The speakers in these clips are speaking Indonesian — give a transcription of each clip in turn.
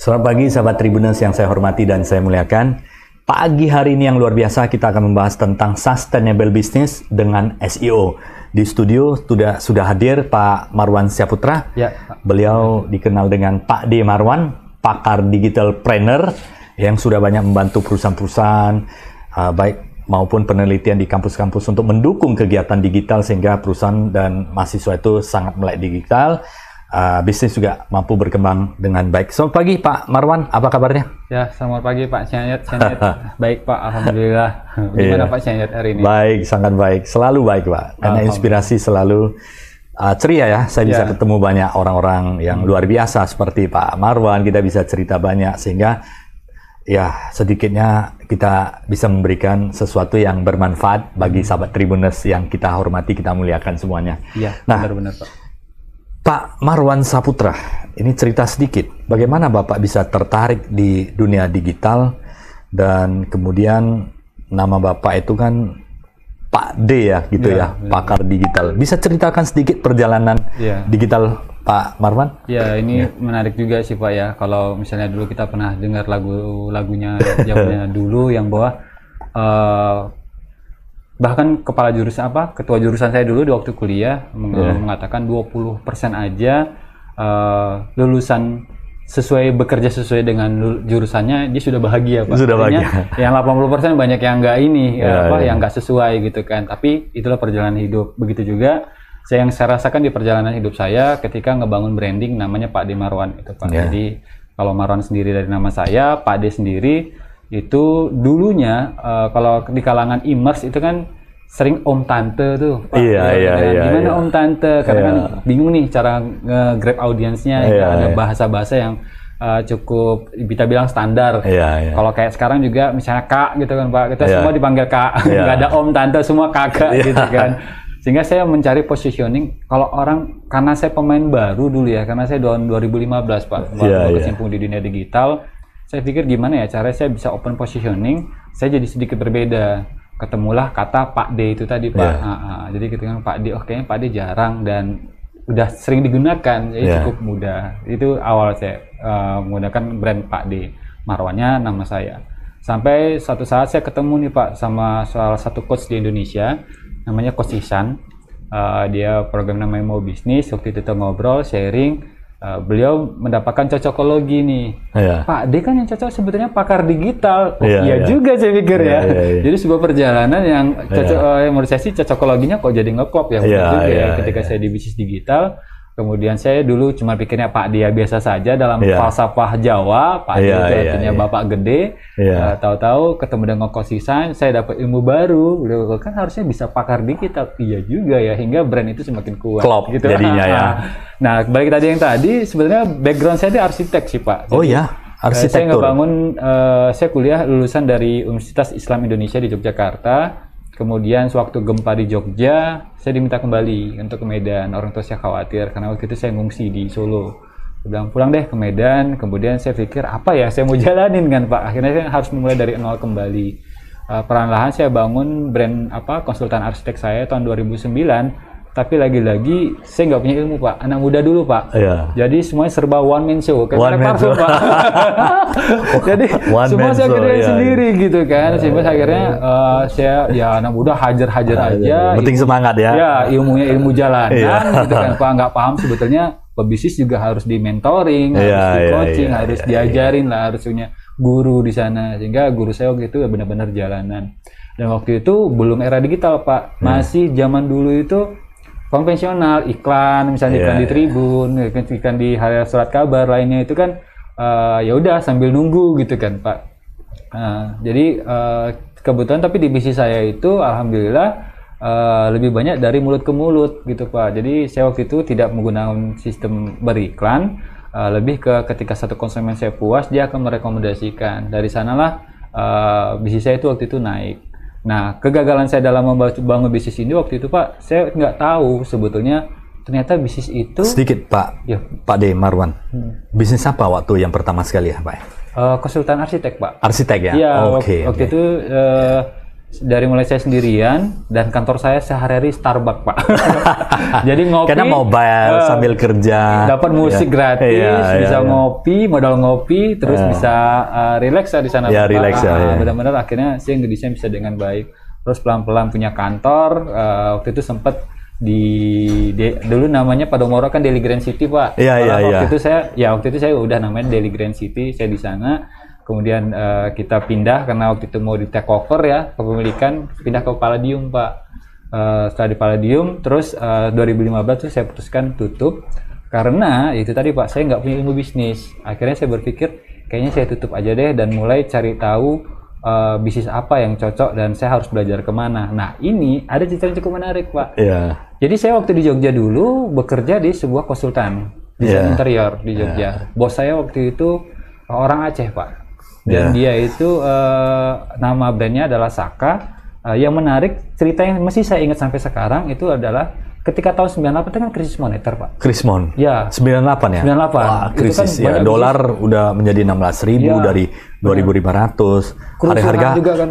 Selamat pagi sahabat Tribuners yang saya hormati dan saya muliakan. Pagi hari ini yang luar biasa kita akan membahas tentang sustainable business dengan SEO. Di studio sudah hadir Pak Marwan Syahputra. Ya, Pak. Beliau dikenal dengan Pak D. Marwan, pakar digital planner yang sudah banyak membantu perusahaan-perusahaan baik maupun penelitian di kampus-kampus untuk mendukung kegiatan digital sehingga perusahaan dan mahasiswa itu sangat melek digital. Bisnis juga mampu berkembang dengan baik. Selamat pagi Pak Marwan, apa kabarnya? Ya, selamat pagi Pak Syahid. Baik Pak, Alhamdulillah. Gimana Pak Syahid hari ini? Baik, sangat baik. Selalu baik Pak. Karena inspirasi selalu ceria ya. Saya bisa ketemu banyak orang-orang yang luar biasa seperti Pak Marwan. Kita bisa cerita banyak sehingga ya sedikitnya kita bisa memberikan sesuatu yang bermanfaat bagi sahabat Tribuners yang kita hormati, kita muliakan semuanya. Iya, nah, benar-benar Pak. Pak Marwan Syahputra, ini cerita sedikit. Bagaimana Bapak bisa tertarik di dunia digital dan kemudian nama Bapak itu kan Pak D ya, gitu ya, pakar digital. Bisa ceritakan sedikit perjalanan digital Pak Marwan? Ya, ini menarik juga sih Pak ya. Kalau misalnya dulu kita pernah dengar lagunya zamannya dulu yang bahwa bahkan ketua jurusan saya dulu di waktu kuliah mengatakan 20% aja lulusan bekerja sesuai dengan jurusannya dia sudah bahagia Pak. Sudah bahagia. Yang 80% banyak yang nggak yang nggak sesuai gitu kan. Tapi itulah perjalanan hidup. Begitu juga yang saya rasakan di perjalanan hidup saya ketika ngebangun branding namanya Pak D. Marwan itu Pak. Jadi kalau Marwan sendiri dari nama saya, Pak D sendiri itu dulunya kalau di kalangan e-commerce itu kan sering om tante tuh Pak. Gimana om tante karena kan bingung nih cara nge-grab audiensnya ada bahasa-bahasa yang cukup kita bilang standar. Kalau kayak sekarang juga misalnya Kak gitu kan Pak, kita semua dipanggil Kak, nggak ada om tante, semua kakak gitu kan. Sehingga saya mencari positioning kalau orang, karena saya pemain baru dulu ya, karena saya tahun 2015 Pak baru kecimpung di dunia digital. Saya pikir gimana ya cara saya bisa open positioning, saya jadi sedikit berbeda. Ketemulah kata Pak D itu tadi Pak. Jadi ketika Pak D, kayaknya Pak D jarang dan udah sering digunakan, jadi cukup mudah. Itu awal saya menggunakan brand Pak D. Marwannya nama saya. Sampai suatu saat saya ketemu nih Pak sama salah satu coach di Indonesia, namanya Coach Ihsan. Dia program namanya Mau Bisnis. Waktu itu kita ngobrol, sharing. Beliau mendapatkan cocokologi nih. Pak D kan yang cocok sebetulnya pakar digital. Juga saya pikir Jadi sebuah perjalanan yang cocok, menurut saya sih cocokologinya kok jadi ngeklop ya. Ketika saya di bisnis digital, kemudian saya dulu cuma pikirnya Pak D biasa saja dalam falsafah Jawa. Pak D itu artinya Bapak Gede. Tahu-tahu ketemu dengan Coach Ihsan, saya dapat ilmu baru. Beliau kan harusnya bisa pakar digital. Iya juga ya, hingga brand itu semakin kuat. Klop gitu jadinya ya. Nah, balik tadi yang tadi, sebenarnya background saya itu arsitek sih Pak. Jadi, arsitektur. Saya ngebangun, saya kuliah lulusan dari Universitas Islam Indonesia di Yogyakarta. Kemudian sewaktu gempa di Jogja, saya diminta kembali untuk ke Medan. Orang tua saya khawatir karena waktu itu saya ngungsi di Solo. Saya bilang pulang deh ke Medan. Kemudian saya pikir apa ya saya mau jalanin kan Pak. Akhirnya saya harus memulai dari nol kembali. Perlahan-lahan saya bangun brand konsultan arsitek saya tahun 2009. Tapi lagi-lagi saya nggak punya ilmu Pak, anak muda dulu Pak. Jadi semuanya serba one man show, kayak parfum Pak. Jadi semua saya kerjain sendiri gitu kan. Sehingga akhirnya saya anak muda hajar aja. Penting semangat ya. Ya ilmunya ilmu jalanan gitu kan Pak. Nggak paham sebetulnya pebisnis juga harus di mentoring, harus di coaching, harus diajarin lah, harus punya guru di sana. Sehingga guru saya waktu itu benar-benar jalanan. Dan waktu itu belum era digital Pak, masih zaman dulu itu konvensional, iklan, misalnya iklan di Tribun, iklan di surat kabar lainnya itu kan ya udah sambil nunggu gitu kan Pak. Jadi kebetulan tapi di bisnis saya itu alhamdulillah lebih banyak dari mulut ke mulut gitu Pak. Jadi saya waktu itu tidak menggunakan sistem beriklan, lebih ke ketika satu konsumen saya puas dia akan merekomendasikan. Dari sanalah bisnis saya itu waktu itu naik. Nah, kegagalan saya dalam membangun bisnis ini waktu itu Pak, saya nggak tahu sebetulnya ternyata bisnis itu... Sedikit Pak, Pak D. Marwan, bisnis apa waktu yang pertama sekali ya Pak? Konsultan arsitek Pak. Arsitek ya? Iya, waktu itu dari mulai saya sendirian dan kantor saya sehari-hari Starbucks, Pak. Jadi ngopi. Karena mobile sambil kerja. Dapat musik gratis, bisa ngopi, modal ngopi, terus bisa relax di sana. Ya, relax ya. Benar-benar akhirnya saya ngedesain bisa dengan baik. Terus pelan-pelan punya kantor. Waktu itu sempat dulu namanya Podomoro kan Daily Grand City, Pak. Waktu itu saya udah namanya Daily Grand City. Saya di sana. Kemudian kita pindah karena waktu itu mau di take over ya, kepemilikan, pindah ke Palladium, Pak. Setelah di Palladium, terus 2015 tuh saya putuskan tutup karena itu tadi, Pak, saya nggak punya ilmu bisnis. Akhirnya saya berpikir kayaknya saya tutup aja deh dan mulai cari tahu bisnis apa yang cocok dan saya harus belajar kemana. Nah, ini ada cerita yang cukup menarik, Pak. Jadi saya waktu di Jogja dulu bekerja di sebuah konsultan desain interior di Jogja. Bos saya waktu itu orang Aceh, Pak. Dan dia itu nama brandnya adalah Saka. Yang menarik, cerita yang masih saya ingat sampai sekarang itu adalah ketika tahun 98 itu kan krisis moneter, Pak. Krismon? Ya. 98 ya? 98. Wah, krisis kan ya. Dolar udah menjadi 16.000 dari 2.500.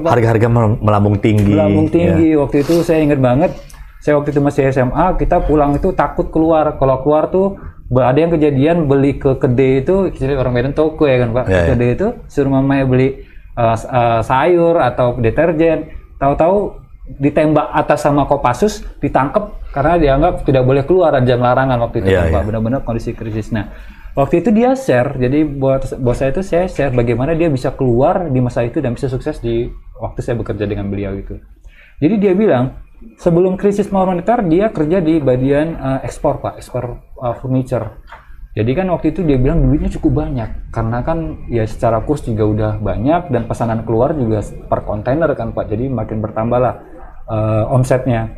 Harga-harga melambung tinggi. Waktu itu saya ingat banget. Saya waktu itu masih SMA, kita pulang itu takut keluar. Kalau keluar tuh ada yang kejadian beli ke kedai itu, jadi orang Medan toko ya kan, Pak. Kedai itu suruh mamanya beli sayur atau deterjen, tahu-tahu ditembak atas sama Kopassus, ditangkap karena dianggap tidak boleh keluar, ada jam larangan waktu itu, Pak. Benar-benar kondisi krisis. Nah, waktu itu dia share, jadi bos saya itu saya share bagaimana dia bisa keluar di masa itu dan bisa sukses di waktu saya bekerja dengan beliau itu. Jadi dia bilang, sebelum krisis moneter dia kerja di bagian ekspor, Pak, ekspor furniture. Jadi kan waktu itu dia bilang duitnya cukup banyak karena kan ya secara kurs juga udah banyak dan pesanan keluar juga per kontainer kan, Pak. Jadi makin bertambahlah omsetnya.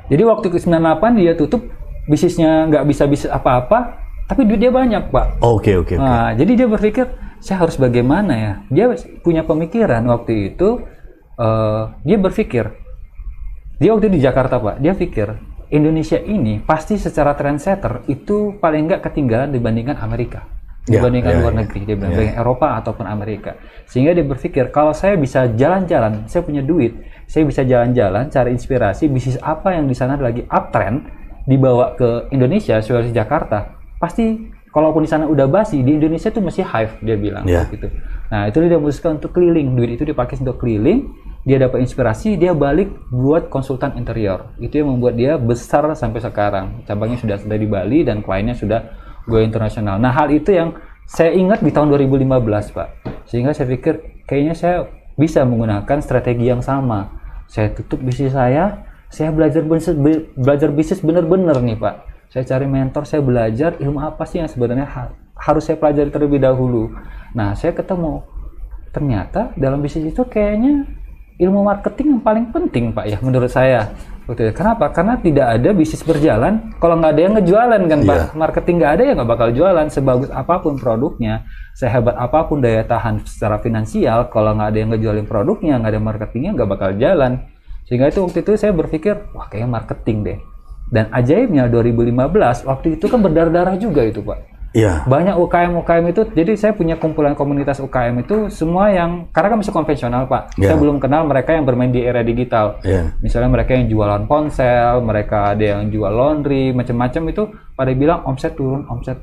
Jadi waktu ke 98 dia tutup, bisnisnya nggak bisa bisnis apa-apa, tapi duit dia banyak, Pak. Oke. Nah, jadi dia berpikir saya harus bagaimana ya? Dia punya pemikiran waktu itu. Dia berpikir, dia waktu di Jakarta, Pak, dia pikir Indonesia ini pasti secara trendsetter itu paling nggak ketinggalan dibandingkan Amerika, dibandingkan luar negeri, dia bilang, dengan Eropa ataupun Amerika. Sehingga dia berpikir kalau saya bisa jalan-jalan, saya punya duit, saya bisa jalan-jalan, cari inspirasi bisnis apa yang di sana lagi uptrend, dibawa ke Indonesia, Sulawesi, Jakarta, pasti kalaupun di sana udah basi, di Indonesia itu masih hype, dia bilang gitu. Nah, itu dia memutuskan untuk keliling, duit itu dipakai untuk keliling. Dia dapat inspirasi, dia balik buat konsultan interior. Itu yang membuat dia besar sampai sekarang. Cabangnya sudah di Bali dan kliennya sudah go internasional. Nah, hal itu yang saya ingat di tahun 2015, Pak. Sehingga saya pikir kayaknya saya bisa menggunakan strategi yang sama. Saya tutup bisnis saya belajar bisnis benar-benar nih, Pak. Saya cari mentor, saya belajar ilmu apa sih yang sebenarnya harus saya pelajari terlebih dahulu. Nah, saya ketemu ternyata dalam bisnis itu kayaknya ilmu marketing yang paling penting, Pak, ya, menurut saya. Kenapa? Karena tidak ada bisnis berjalan kalau nggak ada yang ngejualan kan, Pak. Marketing nggak ada ya nggak bakal jualan. Sebagus apapun produknya, sehebat apapun daya tahan secara finansial, kalau nggak ada yang ngejualin produknya, nggak ada marketingnya, nggak bakal jalan. Sehingga itu waktu itu saya berpikir, wah kayaknya marketing deh. Dan ajaibnya 2015, waktu itu kan berdarah-darah juga itu, Pak. Banyak UKM itu, jadi saya punya kumpulan komunitas UKM itu semua yang, karena kan masih konvensional, Pak. Saya belum kenal mereka yang bermain di era digital. Misalnya mereka yang jualan ponsel, mereka ada yang jual laundry, macam-macam itu pada bilang omset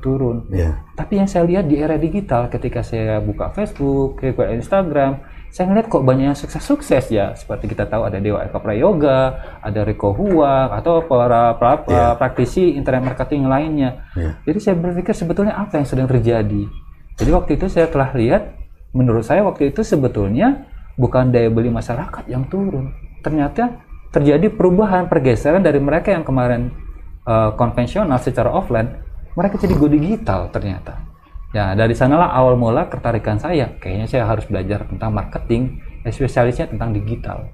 turun. Tapi yang saya lihat di era digital, ketika saya buka Facebook, buka Instagram, saya ngeliat kok banyak yang sukses ya. Seperti kita tahu ada Dewa Eka Prayoga, ada Rico Huang, atau para praktisi internet marketing lainnya. Jadi saya berpikir sebetulnya apa yang sedang terjadi. Jadi waktu itu saya telah lihat, menurut saya waktu itu sebetulnya bukan daya beli masyarakat yang turun. Ternyata terjadi perubahan, pergeseran dari mereka yang kemarin konvensional secara offline, mereka jadi go digital ternyata. Ya, dari sanalah awal mula ketertarikan saya. Kayaknya saya harus belajar tentang marketing, spesialisnya tentang digital.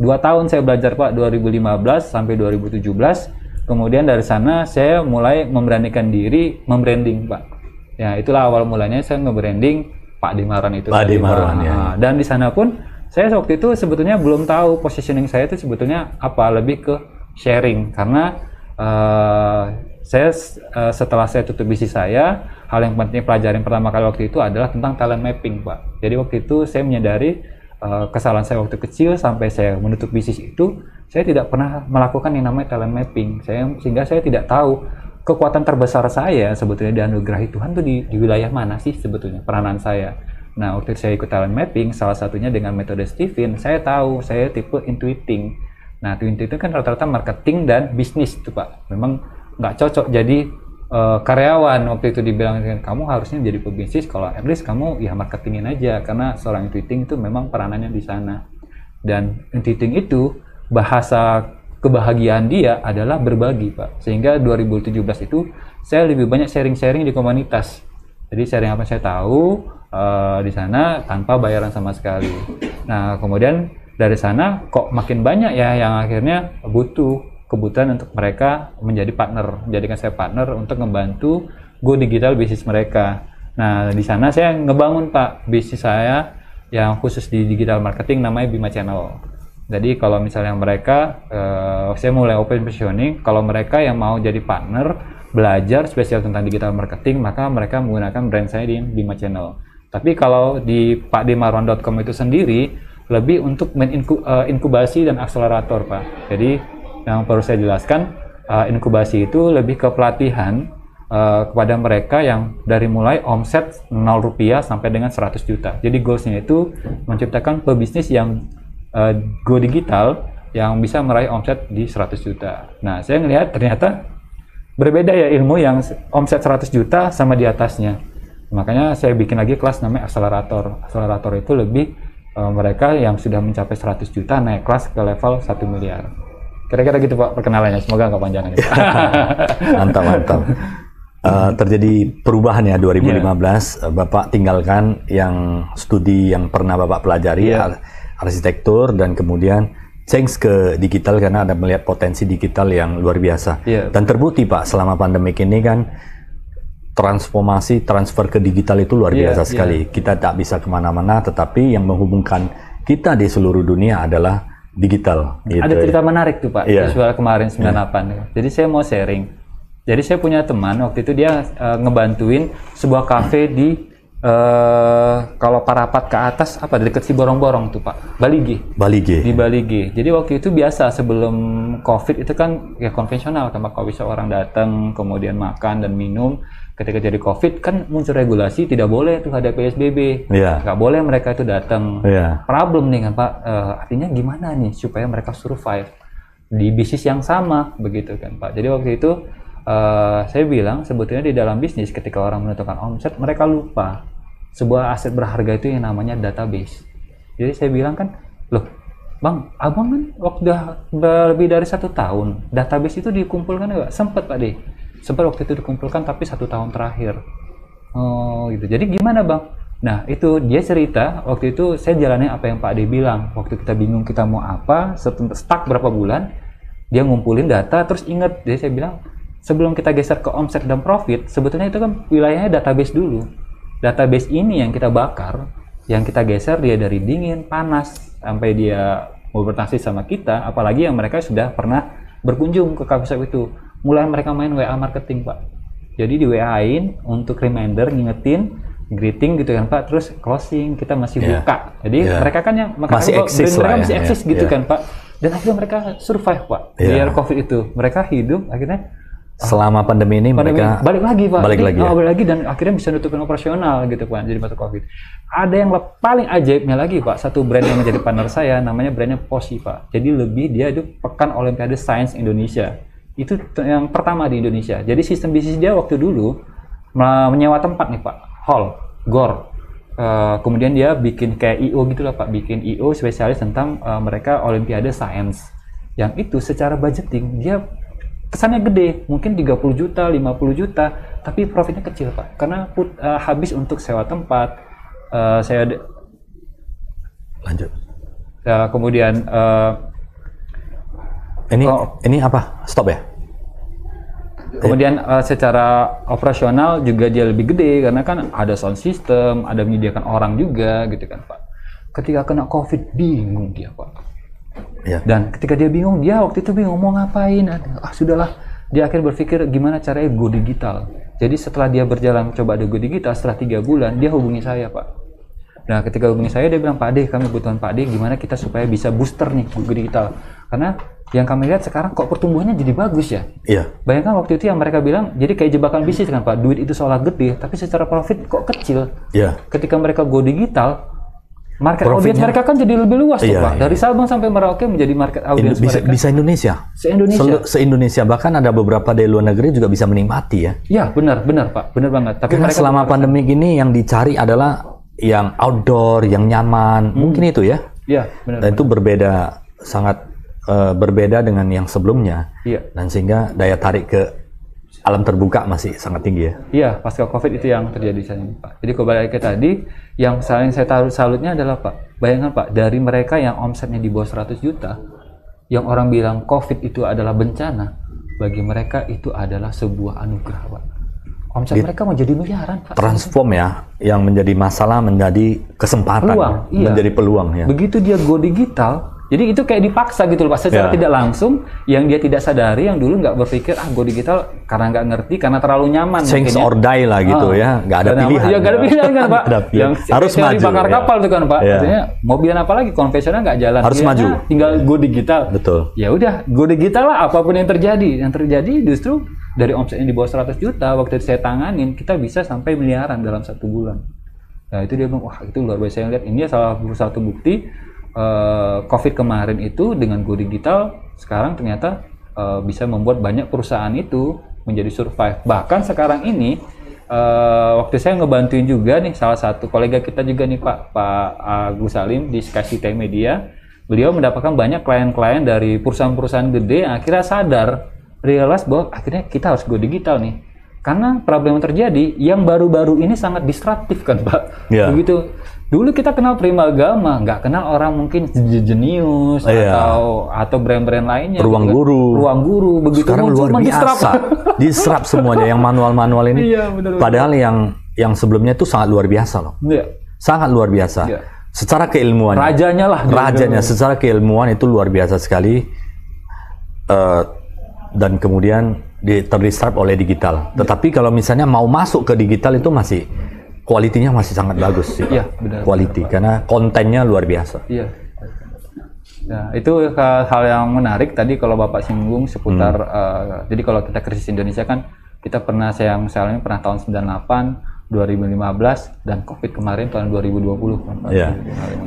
2 tahun saya belajar, Pak, 2015 sampai 2017. Kemudian dari sana saya mulai memberanikan diri membranding, Pak. Ya, itulah awal mulanya saya nge-branding Pak D. Marwan itu. Pak D. Marwan, ya. Dan di sana pun saya waktu itu sebetulnya belum tahu positioning saya itu sebetulnya apa, lebih ke sharing. Karena saya setelah saya tutup bisnis saya, hal yang penting pelajaran pertama kali waktu itu adalah tentang talent mapping, Pak. Jadi waktu itu saya menyadari kesalahan saya waktu kecil sampai saya menutup bisnis itu, saya tidak pernah melakukan yang namanya talent mapping. Sehingga saya tidak tahu kekuatan terbesar saya sebetulnya dianugerahi Tuhan tuh di wilayah mana sih sebetulnya peranan saya. Nah, waktu saya ikut talent mapping, salah satunya dengan metode Steven, saya tahu saya tipe intuiting. Nah, itu kan rata-rata marketing dan bisnis tuh Pak. Memang nggak cocok jadi karyawan. Waktu itu dibilang kamu harusnya menjadi pebisnis, kalau at least kamu ya marketingin aja, karena seorang intuiting itu memang peranannya di sana. Dan intuiting itu bahasa kebahagiaan dia adalah berbagi Pak. Sehingga 2017 itu saya lebih banyak sharing-sharing di komunitas. Jadi sharing apa saya tahu di sana tanpa bayaran sama sekali. Nah, kemudian dari sana kok makin banyak ya yang akhirnya butuh kebutuhan untuk mereka menjadi partner, menjadikan saya partner untuk membantu go digital bisnis mereka. Nah, di sana saya ngebangun Pak bisnis saya yang khusus di digital marketing namanya Bima Channel. Jadi kalau misalnya mereka, saya mulai open positioning, kalau mereka yang mau jadi partner, belajar spesial tentang digital marketing, maka mereka menggunakan brand saya di Bima Channel. Tapi kalau di pakdemarwan.com itu sendiri, lebih untuk inkubasi dan akselerator Pak. Jadi yang perlu saya jelaskan, inkubasi itu lebih ke pelatihan kepada mereka yang dari mulai omset 0 rupiah sampai dengan 100 juta. Jadi goalsnya itu menciptakan pebisnis yang go digital yang bisa meraih omset di 100 juta. Nah, saya melihat ternyata berbeda ya ilmu yang omset 100 juta sama di atasnya. Makanya saya bikin lagi kelas namanya akselerator. Akselerator itu lebih mereka yang sudah mencapai 100 juta naik kelas ke level 1 miliar. Kira-kira gitu Pak perkenalannya, semoga nggak panjang ini. Mantap. Terjadi perubahan ya 2015, Bapak tinggalkan yang studi yang pernah Bapak pelajari, arsitektur, dan kemudian change ke digital karena Anda melihat potensi digital yang luar biasa. Dan terbukti Pak, selama pandemik ini kan transfer ke digital itu luar biasa sekali. Kita tak bisa kemana-mana, tetapi yang menghubungkan kita di seluruh dunia adalah digital. Gitu. Ada cerita menarik tuh Pak, visual kemarin 98. Jadi saya mau sharing. Jadi saya punya teman, waktu itu dia ngebantuin sebuah kafe di kalau Parapat ke atas, apa dekat Siborong-Borong tuh Pak, Balige. Di Balige. Jadi waktu itu biasa sebelum COVID itu kan ya konvensional kan Pak, kalau bisa orang datang kemudian makan dan minum. Ketika jadi COVID kan muncul regulasi tidak boleh tuh ada PSBB, nggak boleh mereka itu datang. Problem nih kan Pak, artinya gimana nih supaya mereka survive di bisnis yang sama begitu kan Pak. Jadi waktu itu saya bilang sebetulnya di dalam bisnis ketika orang menentukan omset mereka lupa sebuah aset berharga itu yang namanya database. Jadi saya bilang kan, loh Bang, abang kan udah lebih dari 1 tahun database itu dikumpulkan nggak? Sempat Pak deh. Sempat waktu itu dikumpulkan tapi 1 tahun terakhir. Oh gitu. Jadi gimana Bang? Nah itu dia cerita waktu itu saya jalannya apa yang Pak Ade bilang. Waktu kita bingung kita mau apa, stuck berapa bulan, dia ngumpulin data terus inget. Jadi saya bilang sebelum kita geser ke omset dan profit, sebetulnya itu kan wilayahnya database dulu. Database ini yang kita bakar, yang kita geser dia dari dingin, panas, sampai dia mau bertransaksi sama kita, apalagi yang mereka sudah pernah berkunjung ke coffee shop itu. Mulai mereka main WA marketing Pak. Jadi di WA-in untuk reminder, ngingetin, greeting gitu kan Pak, terus closing, kita masih buka. Jadi mereka kan yang masih eksis lah masih eksis gitu kan Pak. Dan akhirnya mereka survive Pak. Di era COVID itu. Mereka hidup akhirnya selama pandemi ini mereka balik lagi Pak. Balik lagi dan akhirnya bisa nutupin operasional gitu Pak. Jadi masa COVID. Ada yang paling ajaibnya lagi Pak, satu brand yang menjadi partner saya namanya brandnya Posi Pak. Jadi dia itu Pekan Olimpiade Sains Indonesia. Itu yang pertama di Indonesia. Jadi sistem bisnis dia waktu dulu menyewa tempat nih Pak, hall, gor. Kemudian dia bikin kayak IO gitu lah Pak, bikin IO spesialis tentang mereka Olimpiade Sains. Yang itu secara budgeting dia kesannya gede, mungkin 30 juta, 50 juta, tapi profitnya kecil Pak. Karena habis untuk sewa tempat, lanjut. Kemudian ini apa? Stop ya? Kemudian secara operasional juga dia lebih gede karena kan ada sound system, ada menyediakan orang juga gitu kan Pak. Ketika kena COVID bingung dia Pak. Dan ketika dia bingung, dia waktu itu bingung mau ngapain. Sudahlah, dia akhirnya berpikir gimana caranya go digital. Jadi setelah dia berjalan coba ada go digital, setelah 3 bulan dia hubungi saya Pak. Nah, ketika hubungi saya, dia bilang, Pak Ade, kami butuhan Pak Ade, gimana kita supaya bisa booster nih Go Digital. Karena yang kami lihat sekarang kok pertumbuhannya jadi bagus ya. Iya. Bayangkan waktu itu yang mereka bilang, jadi kayak jebakan bisnis kan Pak, duit itu seolah gede, tapi secara profit kok kecil. Iya. Ketika mereka Go Digital, market audience mereka kan jadi lebih luas tuh Pak. Dari Sabang sampai Merauke menjadi market audience mereka. Bisa Indonesia. Se-Indonesia. Se-Indonesia, bahkan ada beberapa dari luar negeri juga bisa menikmati ya. Iya, benar Pak, benar banget. Tapi karena mereka selama pandemi ini yang dicari adalah yang outdoor, yang nyaman, mungkin itu ya. Iya, benar. Dan itu berbeda, sangat berbeda dengan yang sebelumnya. Iya. Dan sehingga daya tarik ke alam terbuka masih sangat tinggi ya. Iya, pasca COVID itu yang terjadi saat ini, Pak. Jadi kembali ke tadi, yang saling saya taruh salutnya adalah Pak, bayangkan Pak, dari mereka yang omsetnya di bawah 100 juta, yang orang bilang COVID itu adalah bencana, bagi mereka itu adalah sebuah anugerah, Pak. Omset mereka mau jadi miliaran, Pak. Transform ya, yang menjadi masalah menjadi kesempatan, peluang, iya. menjadi peluang ya. Begitu dia Go Digital, jadi itu kayak dipaksa gitu loh Pak, secara tidak langsung, yang dia tidak sadari, yang dulu nggak berpikir, Go Digital karena nggak ngerti, karena terlalu nyaman. Change or die lah gitu ya, nggak ada pilihan. Ya nggak ada pilihan kan Pak, yang harus maju. Bakar kapal tuh kan Pak, artinya mobilan apa lagi, konvensional nggak jalan. Harus maju. Tinggal Go Digital. Betul. Ya udah, Go Digital lah, apapun yang terjadi. Yang terjadi justru dari omsetnya di bawah 100 juta, waktu itu saya tanganin, kita bisa sampai miliaran dalam 1 bulan. Nah itu dia bilang, wah itu luar biasa. Yang lihat ini salah satu bukti COVID kemarin itu dengan Go Digital sekarang ternyata bisa membuat banyak perusahaan itu menjadi survive. Bahkan sekarang ini waktu saya ngebantuin juga nih salah satu kolega kita juga nih Pak Agus Salim di SkyCity Media, beliau mendapatkan banyak klien-klien dari perusahaan-perusahaan gede yang akhirnya sadar, realize bahwa akhirnya kita harus Go Digital nih. Karena problem yang terjadi, yang baru-baru ini sangat disruptif kan Pak. Yeah. Begitu. Dulu kita kenal Primagama, nggak kenal orang mungkin Genius atau brand-brand lainnya. Ruang Guru. Begitu sekarang luar biasa. Disrupt semuanya yang manual-manual ini. Iya, benar. Padahal yang sebelumnya itu sangat luar biasa loh. Iya. Sangat luar biasa. Iya. Secara keilmuan. Rajanya secara keilmuan itu luar biasa sekali. Dan kemudian terdisrupt oleh digital. Tetapi kalau misalnya mau masuk ke digital itu masih kualitinya masih sangat bagus sih. Iya, benar. Quality karena kontennya luar biasa. Iya. Nah, itu hal yang menarik tadi kalau Bapak singgung seputar jadi kalau kita krisis Indonesia kan kita pernah saya pernah tahun 98, 2015 dan Covid kemarin tahun 2020. Iya.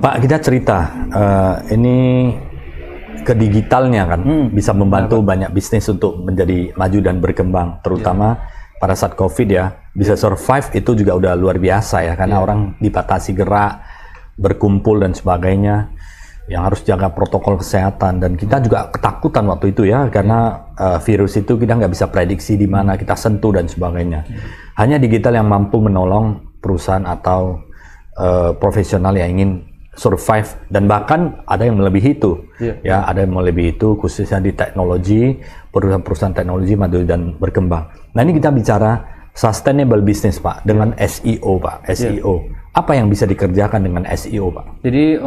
Pak, kita cerita ini ke digitalnya kan bisa membantu banyak bisnis untuk menjadi maju dan berkembang, terutama pada saat COVID ya, bisa survive itu juga udah luar biasa ya, karena orang dibatasi gerak, berkumpul dan sebagainya, yang harus jaga protokol kesehatan, dan kita juga ketakutan waktu itu ya, karena virus itu kita nggak bisa prediksi di mana kita sentuh dan sebagainya. Hanya digital yang mampu menolong perusahaan atau profesional yang ingin survive, dan bahkan ada yang melebihi itu, ya ada yang melebihi itu khususnya di teknologi, perusahaan-perusahaan teknologi maju dan berkembang. Nah ini kita bicara sustainable business Pak, dengan SEO Pak, SEO. Apa yang bisa dikerjakan dengan SEO Pak? Jadi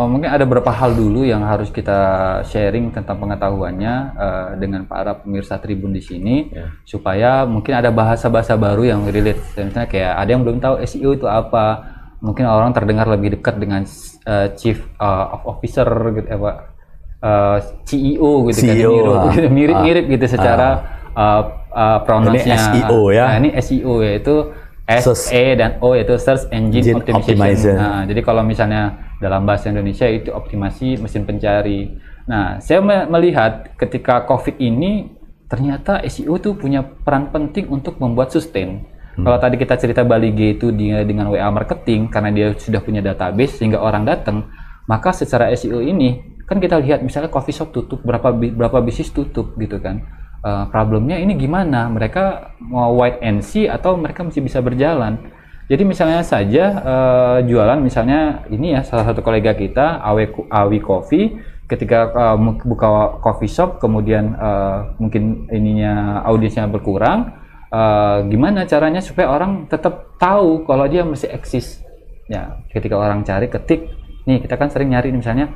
mungkin ada beberapa hal dulu yang harus kita sharing tentang pengetahuannya dengan para pemirsa Tribun di sini, supaya mungkin ada bahasa-bahasa baru yang relate. Misalnya kayak ada yang belum tahu SEO itu apa. Mungkin orang terdengar lebih dekat dengan Chief of Officer gitu ya Pak, CEO gitu kan, mirip-mirip gitu secara pronunciasinya. Ini SEO ya. Nah, ini SEO yaitu SE dan O yaitu Search Engine Optimization. Nah, jadi kalau misalnya dalam bahasa Indonesia itu optimasi mesin pencari. Nah, saya melihat ketika COVID ini ternyata SEO itu punya peran penting untuk membuat sustain. Kalau tadi kita cerita Bali G itu dia dengan WA marketing karena dia sudah punya database sehingga orang datang, maka secara SEO ini kan kita lihat misalnya coffee shop tutup, berapa bisnis tutup gitu kan. Problemnya ini gimana? Mereka mau wait and see atau mereka masih bisa berjalan? Jadi misalnya saja jualan misalnya ini ya salah satu kolega kita Awi Coffee ketika buka coffee shop kemudian mungkin ininya audiensnya berkurang. Gimana caranya supaya orang tetap tahu kalau dia masih eksis ya, ketika orang cari ketik nih, kita kan sering nyari misalnya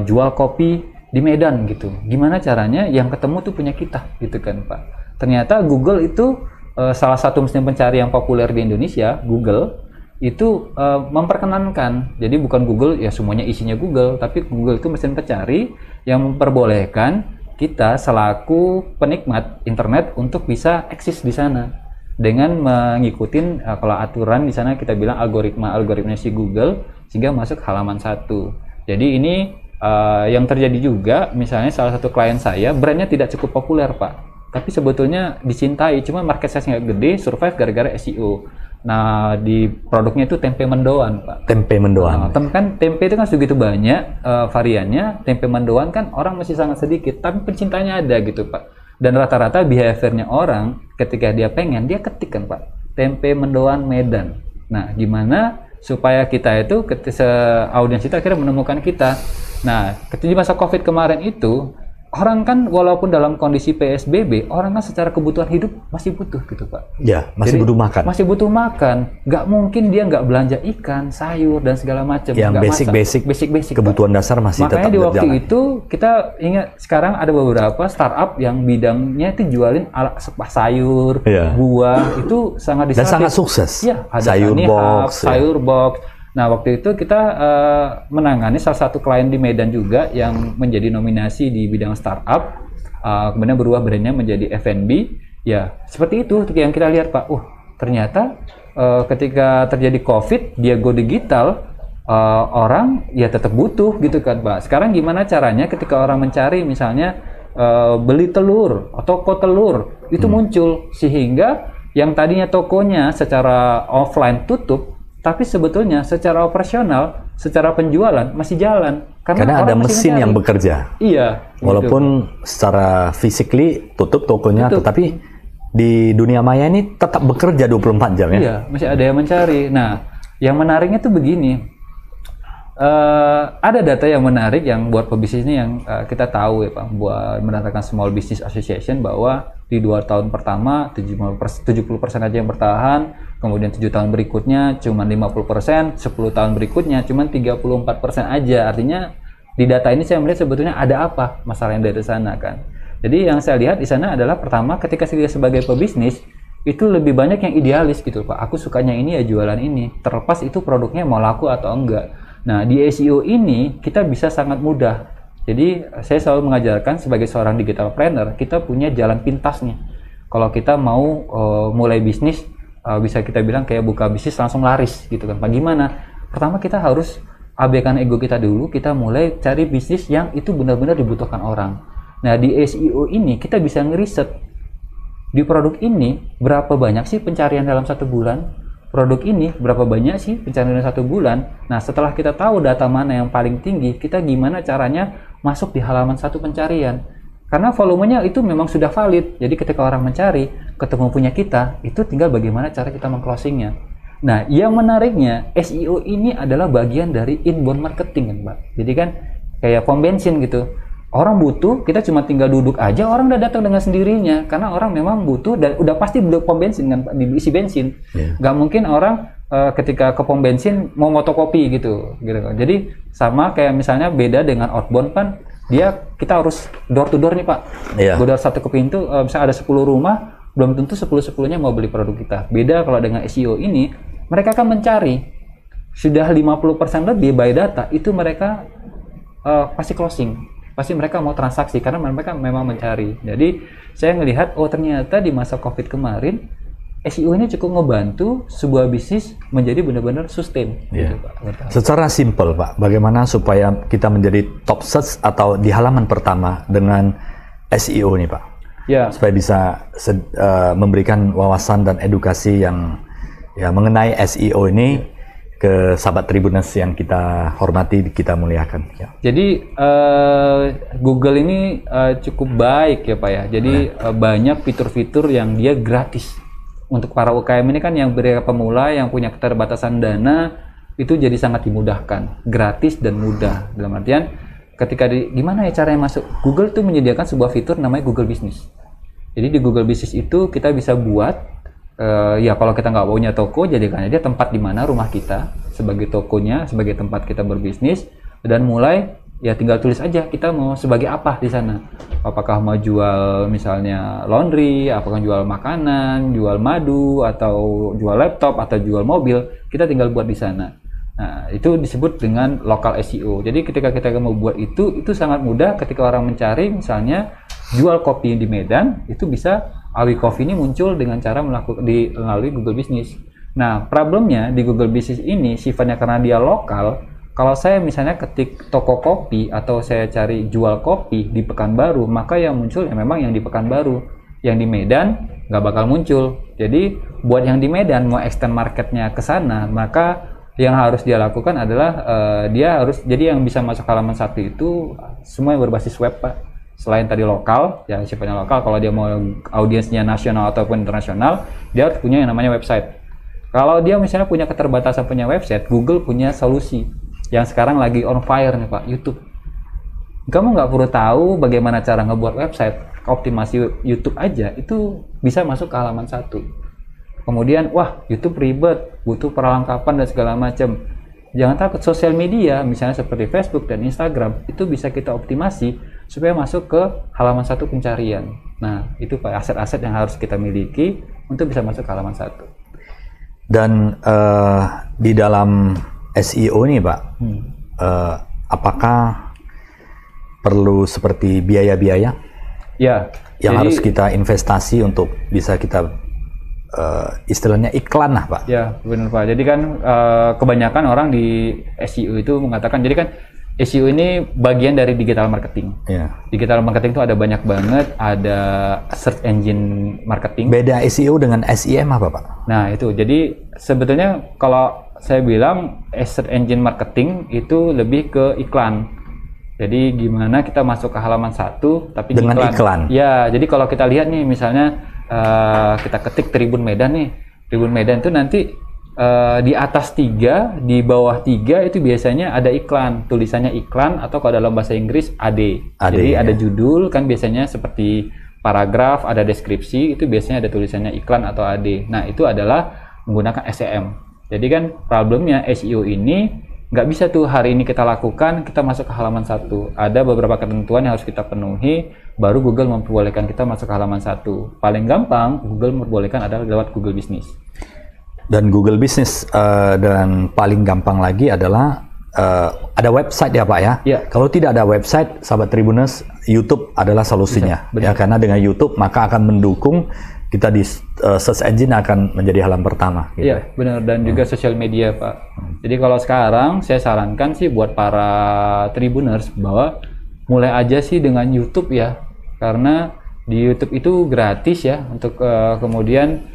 jual kopi di Medan gitu, gimana caranya yang ketemu tuh punya kita gitu kan Pak. Ternyata Google itu salah satu mesin pencari yang populer di Indonesia, Google itu memperkenankan. Jadi bukan Google ya semuanya isinya Google, tapi Google itu mesin pencari yang memperbolehkan kita selaku penikmat internet untuk bisa eksis di sana dengan mengikuti kalau aturan di sana kita bilang algoritma si Google sehingga masuk halaman 1. Jadi ini yang terjadi juga, misalnya salah satu klien saya brandnya tidak cukup populer Pak, tapi sebetulnya dicintai, cuma market size nggak gede, survive gara-gara SEO. Nah, di produknya itu tempe mendoan, Pak. Tempe mendoan. Kan tempe itu kan segitu banyak variannya. Tempe mendoan kan orang masih sangat sedikit, tapi pencintanya ada gitu, Pak. Dan rata-rata behaviornya orang ketika dia pengen, dia ketik kan, Pak. Tempe mendoan Medan. Nah, gimana supaya kita itu audiens kita akhirnya menemukan kita. Nah, ketika di masa COVID kemarin itu, orang kan walaupun dalam kondisi PSBB, orang kan secara kebutuhan hidup masih butuh gitu Pak. Ya, masih butuh makan. Masih butuh makan. Nggak mungkin dia nggak belanja ikan, sayur, dan segala macam. Yang basic kebutuhan dasar masih makanya tetap di waktu berjalan. itu, kita ingat sekarang ada beberapa startup yang bidangnya itu jualin sayur, buah, itu sangat disruptif. Dan sangat sukses. Ya, ada sayur box. Nah, waktu itu kita menangani salah satu klien di Medan juga yang menjadi nominasi di bidang startup, kemudian berubah brandnya menjadi F&B. Ya, seperti itu yang kita lihat Pak. Ternyata ketika terjadi COVID, dia go digital, orang ya tetap butuh gitu kan Pak. Sekarang gimana caranya ketika orang mencari misalnya beli telur atau toko telur, itu muncul, sehingga yang tadinya tokonya secara offline tutup, tapi sebetulnya secara operasional, secara penjualan masih jalan. Karena ada mesin yang bekerja. Iya. Walaupun secara physically tutup tokonya, tetapi di dunia maya ini tetap bekerja 24 jam ya? Iya, masih ada yang mencari. Nah, yang menariknya tuh begini. Ada data yang menarik yang buat pebisnis ini yang kita tahu ya Pak, buat mendatangkan Small Business Association, bahwa di 2 tahun pertama 70% aja yang bertahan, kemudian 7 tahun berikutnya cuma 50%, 10 tahun berikutnya cuma 34% aja. Artinya di data ini saya melihat sebetulnya ada apa masalah yang dari sana kan. Jadi yang saya lihat di sana adalah pertama, ketika saya sebagai pebisnis itu lebih banyak yang idealis gitu Pak. Aku sukanya ini ya jualan ini, terlepas itu produknya mau laku atau enggak. Nah, di SEO ini kita bisa sangat mudah. Jadi, saya selalu mengajarkan sebagai seorang digital planner, kita punya jalan pintasnya. Kalau kita mau mulai bisnis, bisa kita bilang kayak buka bisnis langsung laris gitu kan. Bagaimana? Pertama kita harus abaikan ego kita dulu, kita mulai cari bisnis yang itu benar-benar dibutuhkan orang. Nah, di SEO ini kita bisa ngeriset di produk ini berapa banyak sih pencarian dalam 1 bulan. Produk ini berapa banyak sih pencarian dalam 1 bulan. Nah, setelah kita tahu data mana yang paling tinggi, kita gimana caranya masuk di halaman 1 pencarian. Karena volumenya itu memang sudah valid. Jadi ketika orang mencari, ketemu punya kita, itu tinggal bagaimana cara kita meng-closingnya. Nah, yang menariknya, SEO ini adalah bagian dari inbound marketing kan Pak. Jadi kan kayak pom bensin gitu. Orang butuh, kita cuma tinggal duduk aja, orang udah datang dengan sendirinya. Karena orang memang butuh dan udah pasti beli pom bensin kan, diisi bensin. Gak mungkin orang ketika ke pom bensin mau motokopi gitu. Jadi sama kayak misalnya beda dengan outbound kan, kita harus door to door nih Pak. Door satu ke pintu, misalnya ada 10 rumah, belum tentu 10-10-nya mau beli produk kita. Beda kalau dengan SEO ini, mereka akan mencari. Sudah 50% lebih by data, itu mereka pasti closing. Pasti mereka mau transaksi karena mereka memang mencari. Jadi saya melihat ternyata di masa COVID kemarin SEO ini cukup ngebantu sebuah bisnis menjadi benar-benar sustain. Gitu, Pak. Secara simpel Pak, bagaimana supaya kita menjadi top search atau di halaman pertama dengan SEO nih Pak? Supaya bisa memberikan wawasan dan edukasi yang mengenai SEO ini ke sahabat Tribuners yang kita hormati, kita muliakan. Jadi Google ini cukup baik ya Pak ya. Jadi banyak fitur-fitur yang dia gratis. Untuk para UKM ini kan yang pemula, yang punya keterbatasan dana, itu jadi sangat dimudahkan. Gratis dan mudah. Dalam artian ketika gimana ya caranya masuk? Google tuh menyediakan sebuah fitur namanya Google Business. Jadi di Google Business itu kita bisa buat kalau kita nggak punya toko, jadikan aja tempat di mana rumah kita sebagai tokonya, sebagai tempat kita berbisnis, dan mulai ya tinggal tulis aja kita mau sebagai apa di sana. Apakah mau jual misalnya laundry, apakah jual makanan, jual madu, atau jual laptop, atau jual mobil, kita tinggal buat di sana. Nah, itu disebut dengan local SEO. Jadi ketika kita mau buat itu sangat mudah. Ketika orang mencari misalnya jual kopi di Medan, itu bisa Awi Coffee ini muncul dengan cara melalui Google Business. Nah, problemnya di Google Business ini sifatnya karena dia lokal. Kalau saya misalnya ketik toko kopi atau saya cari jual kopi di Pekanbaru, maka yang muncul ya memang yang di Pekanbaru. Yang di Medan nggak bakal muncul. Jadi buat yang di Medan mau extend marketnya ke sana, maka yang harus dia lakukan adalah dia harus, jadi yang bisa masuk halaman 1 itu semua yang berbasis web, Pak. Selain tadi lokal, ya sifatnya lokal, kalau dia mau audiensnya nasional ataupun internasional, dia harus punya yang namanya website. Kalau dia misalnya punya keterbatasan punya website, Google punya solusi yang sekarang lagi on fire nih, Pak, YouTube. Kamu nggak perlu tahu bagaimana cara ngebuat website, optimasi YouTube aja itu bisa masuk ke halaman 1. Kemudian, wah, YouTube ribet, butuh perlengkapan dan segala macam. Jangan takut, sosial media, misalnya seperti Facebook dan Instagram, itu bisa kita optimasi supaya masuk ke halaman 1 pencarian. Nah, itu Pak, aset-aset yang harus kita miliki untuk bisa masuk ke halaman 1. Dan di dalam SEO nih, Pak, apakah perlu seperti biaya-biaya? Ya. Yang harus kita investasi untuk bisa kita istilahnya iklan lah, Pak. Ya, benar, Pak. Jadi kan kebanyakan orang di SEO itu mengatakan, jadi kan SEO ini bagian dari digital marketing. Ya. Digital marketing itu ada banyak banget, ada search engine marketing. Beda SEO dengan SEM apa, Pak? Nah, itu. Jadi sebetulnya kalau saya bilang search engine marketing itu lebih ke iklan. Jadi gimana kita masuk ke halaman 1 tapi dengan iklan. Ya, jadi kalau kita lihat nih misalnya kita ketik Tribun Medan nih. Tribun Medan itu nanti di atas 3, di bawah 3 itu biasanya ada iklan. Tulisannya iklan atau kalau dalam bahasa Inggris AD. Jadi ya, ada judul kan biasanya seperti paragraf, ada deskripsi, itu biasanya ada tulisannya iklan atau AD. Nah, itu adalah menggunakan SEM. Jadi kan problemnya SEO ini nggak bisa tuh hari ini kita lakukan, kita masuk ke halaman 1. Ada beberapa ketentuan yang harus kita penuhi, baru Google memperbolehkan kita masuk ke halaman 1. Paling gampang, Google memperbolehkan adalah lewat Google Business. Dan Google Business, dan paling gampang lagi adalah ada website ya, Pak ya? Ya. Kalau tidak ada website, sahabat Tribuners, YouTube adalah solusinya. Ya, karena dengan YouTube maka akan mendukung kita di search engine akan menjadi halaman pertama. Gitu. Iya, benar. Dan juga sosial media, Pak. Jadi kalau sekarang saya sarankan sih buat para Tribuners bahwa mulai aja sih dengan YouTube ya, karena di YouTube itu gratis ya untuk kemudian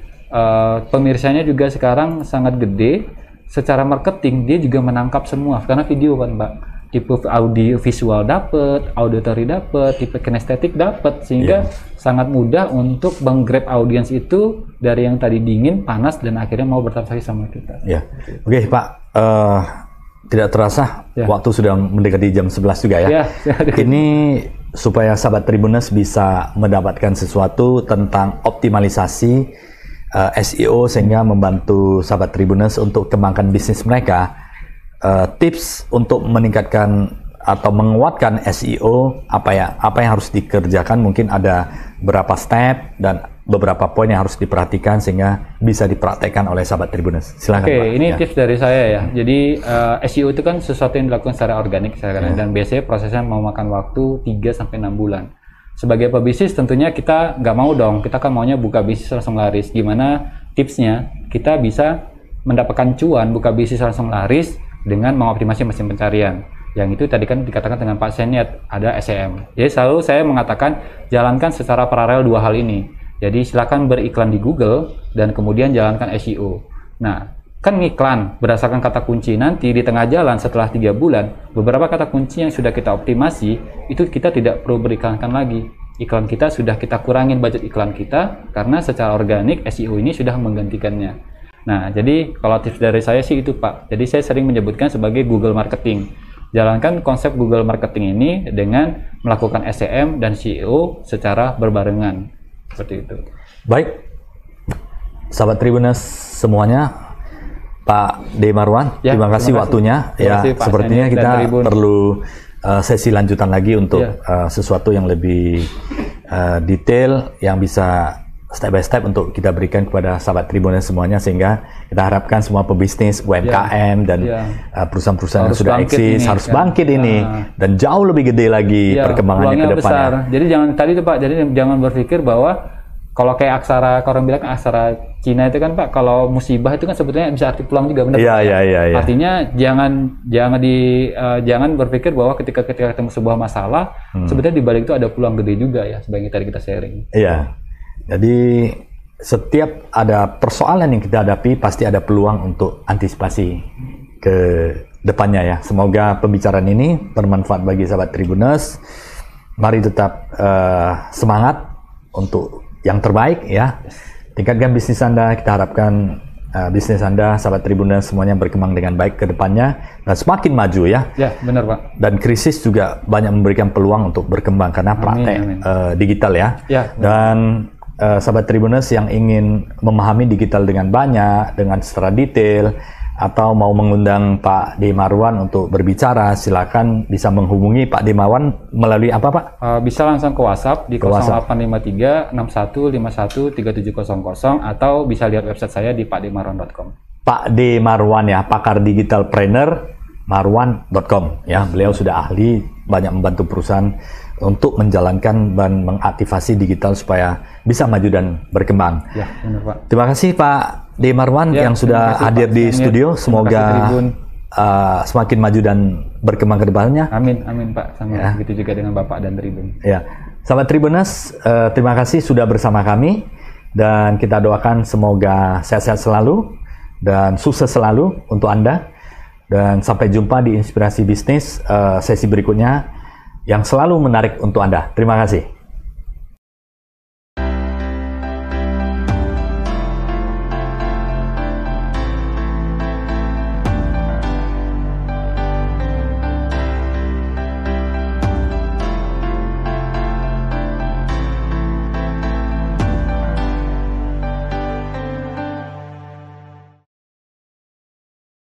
pemirsanya juga sekarang sangat gede. Secara marketing dia juga menangkap semua karena video kan, Pak. Tipe audio visual dapat, auditory dapat, tipe kinestetik dapat, sehingga sangat mudah untuk menggrab audiens itu dari yang tadi dingin, panas, dan akhirnya mau bertransaksi sama kita. Ya, oke, Pak. Tidak terasa waktu sudah mendekati jam 11 juga ya. Ini supaya sahabat Tribuners bisa mendapatkan sesuatu tentang optimalisasi SEO sehingga membantu sahabat Tribuners untuk kembangkan bisnis mereka. Tips untuk meningkatkan atau menguatkan SEO apa yang harus dikerjakan, mungkin ada beberapa step dan beberapa poin yang harus diperhatikan sehingga bisa dipraktekkan oleh sahabat Tribuners. Silakan, Pak. Ini tips dari saya ya. Jadi SEO itu kan sesuatu yang dilakukan secara organik dan biasanya prosesnya memakan waktu 3-6 bulan. Sebagai pebisnis tentunya kita nggak mau dong, kita kan maunya buka bisnis langsung laris. Gimana tipsnya? Kita bisa mendapatkan cuan buka bisnis langsung laris dengan mengoptimasi mesin pencarian. Yang itu tadi kan dikatakan dengan Pak Seniat, ada SEM. Jadi selalu saya mengatakan jalankan secara paralel 2 hal ini. Jadi silakan beriklan di Google dan kemudian jalankan SEO. Nah, kan ngiklan berdasarkan kata kunci, nanti di tengah jalan setelah 3 bulan, beberapa kata kunci yang sudah kita optimasi, itu kita tidak perlu beriklankan lagi. Iklan kita sudah kita kurangin budget iklan kita, karena secara organik SEO ini sudah menggantikannya. Nah, jadi kalau tips dari saya sih itu, Pak. Jadi saya sering menyebutkan sebagai Google Marketing. Jalankan konsep Google Marketing ini dengan melakukan SEM dan SEO secara berbarengan. Seperti itu. Baik, sahabat Tribuners semuanya, Pak D. Marwan, terima kasih waktunya. Terima kasih, Pak sepertinya Seniat kita perlu sesi lanjutan lagi untuk sesuatu yang lebih detail, yang bisa step by step untuk kita berikan kepada sahabat Tribuners semuanya, sehingga kita harapkan semua pebisnis UMKM dan perusahaan-perusahaan yang sudah eksis harus bangkit ini dan jauh lebih gede lagi perkembangannya ke depannya. Besar. Jadi jangan tadi tuh Pak, jadi jangan berpikir bahwa kalau kayak aksara, kalau orang bilang aksara Cina itu kan Pak, kalau musibah itu kan sebetulnya bisa arti peluang juga, benar? Iya. Artinya jangan berpikir bahwa ketika ketemu sebuah masalah, sebetulnya di balik itu ada peluang gede juga ya, sebagai tadi kita sharing. Iya. Jadi setiap ada persoalan yang kita hadapi pasti ada peluang untuk antisipasi ke depannya ya. Semoga pembicaraan ini bermanfaat bagi sahabat Tribuners. Mari tetap semangat untuk yang terbaik ya. Tingkatkan bisnis Anda. Kita harapkan bisnis Anda, sahabat Tribuners semuanya berkembang dengan baik ke depannya dan semakin maju ya. Ya, benar Pak. Dan krisis juga banyak memberikan peluang untuk berkembang karena praktek digital ya. Dan sahabat Tribuners yang ingin memahami digital dengan banyak, dengan secara detail, atau mau mengundang Pak D. Marwan untuk berbicara, silakan bisa menghubungi Pak D. Marwan melalui apa Pak? Bisa langsung ke WhatsApp di 0853 6151 3700 atau bisa lihat website saya di pakdmarwan.com. Pak D. Marwan ya, pakar digital trainer marwan.com ya. Beliau sudah ahli, banyak membantu perusahaan untuk menjalankan dan mengaktifasi digital supaya bisa maju dan berkembang. Ya, benar Pak. Terima kasih Pak D. Marwan yang sudah hadir di studio. Semoga semakin maju dan berkembang ke depannya. Amin Pak. Sama begitu juga dengan Bapak dan Tribun. Ya, sahabat Tribuners, terima kasih sudah bersama kami dan kita doakan semoga sehat-sehat selalu dan sukses selalu untuk Anda. Dan sampai jumpa di Inspirasi Bisnis sesi berikutnya yang selalu menarik untuk Anda. Terima kasih.